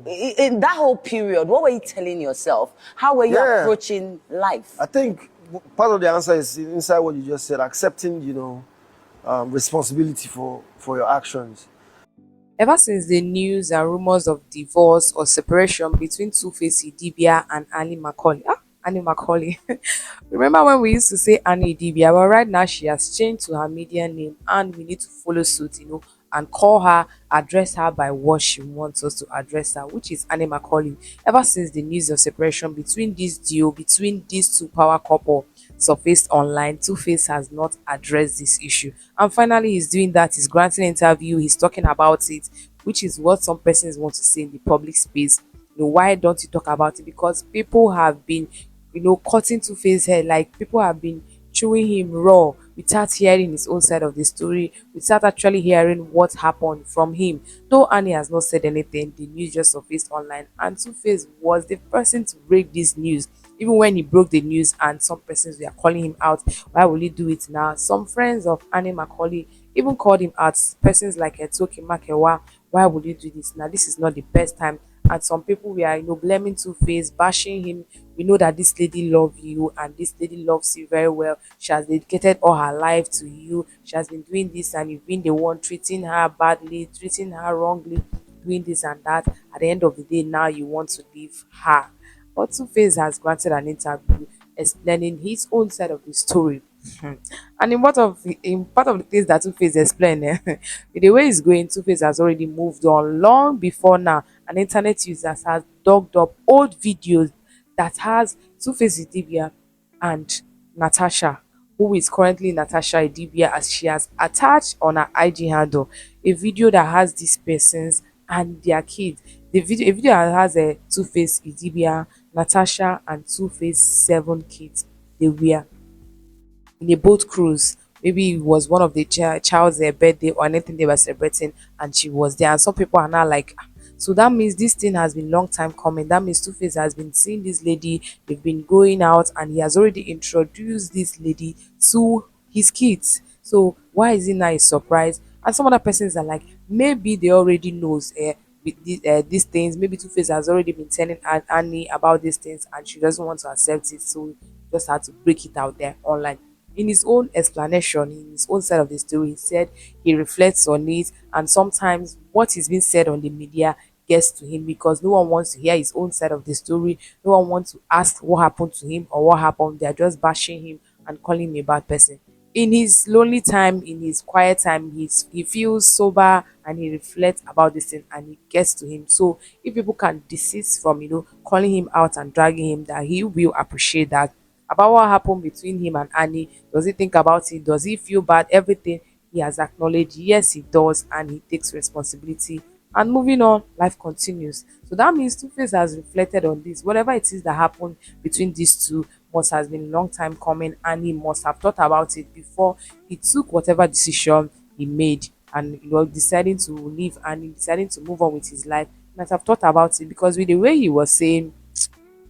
In that whole period, what were you telling yourself? How were you approaching life? I think part of the answer is inside what you just said, accepting, responsibility for your actions. Ever since the news and rumors of divorce or separation between Two-Face Idibia and Annie Macaulay. Annie Macaulay. Remember when we used to say Annie Idibia? Well, right now she has changed to her media name and we need to follow suit, and call her, address her by what she wants us to address her, which is Annie Macaulay. Ever since the news of separation between this duo, between these two power couple surfaced online, Two-Face has not addressed this issue. And finally, he's doing that. He's granting an interview. He's talking about it, which is what some persons want to say in the public space. Why don't you talk about it? Because people have been, cutting Two-Face hair. Like people have been chewing him raw without hearing his own side of the story, without actually hearing what happened from him. Though Annie has not said anything, the news just surfaced online, and Two-Face was the person to break this news. Even when he broke the news, and some persons were calling him out, why will he do it now? Some friends of Annie Macaulay even called him out. Persons like Etoki Makewa, why would you do this now? This is not the best time. And some people were, blaming Two-Face, bashing him. We know that this lady loves you and this lady loves you very well. She has dedicated all her life to you. She has been doing this and you've been the one treating her badly, treating her wrongly, doing this and that. At the end of the day, now you want to leave her. But Two-Face has granted an interview explaining his own side of the story. And in part of the things that Two-Face explained, with the way it's going, Two-Face has already moved on long before now. And internet users has dug up old videos that has Two-Face Idibia and Natasha, who is currently Natasha Idibia, as she has attached on her IG handle a video that has these persons and their kids. A video that has a Two-Face Idibia, Natasha, and Two-Face 7 kids. They were in a boat cruise. Maybe it was one of the child's birthday or anything they were celebrating, and she was there. And some people are now like, "Ah, so that means this thing has been long time coming. That means Two-Face has been seeing this lady. They've been going out, and he has already introduced this lady to his kids. So why is it now a surprise?" And some other persons are like, maybe they already knows these things. Maybe Two-Face has already been telling Annie about these things, and she doesn't want to accept it. So just had to break it out there online. In his own explanation, in his own side of the story, he said he reflects on it, and sometimes what is being said on the media gets to him because no one wants to hear his own side of the story. No one wants to ask what happened to him or what happened. They are just bashing him and calling him a bad person. In his lonely time, in his quiet time, he feels sober and he reflects about this thing and it gets to him. So if people can desist from calling him out and dragging him, that he will appreciate that. About what happened between him and Annie, does he think about it? Does he feel bad? Everything he has acknowledged, yes, he does, and he takes responsibility. And moving on, life continues. So that means Two-Face has reflected on this. Whatever it is that happened between these two must has been a long time coming, and he must have thought about it before he took whatever decision he made. And deciding to leave and deciding to move on with his life, he might have thought about it because with the way he was saying,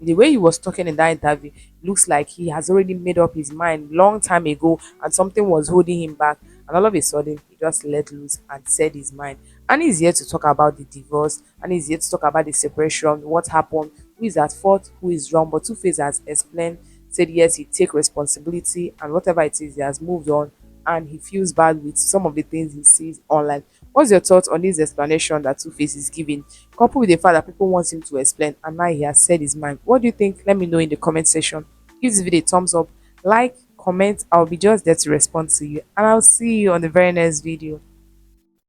the way he was talking in that interview, looks like he has already made up his mind long time ago and something was holding him back, and all of a sudden he just let loose and said his mind. And he's here to talk about the divorce, and he's here to talk about the separation, what happened, who is at fault, who is wrong. But Two-Face has explained, said yes, he take responsibility, and whatever it is, he has moved on, and he feels bad with some of the things he sees online. What's your thoughts on this explanation that Two-Face is giving, coupled with the fact that people want him to explain and now he has said his mind? What do you think? Let me know in the comment section. Give this video a thumbs up, like, comment. I'll be just there to respond to you, and I'll see you on the very next video.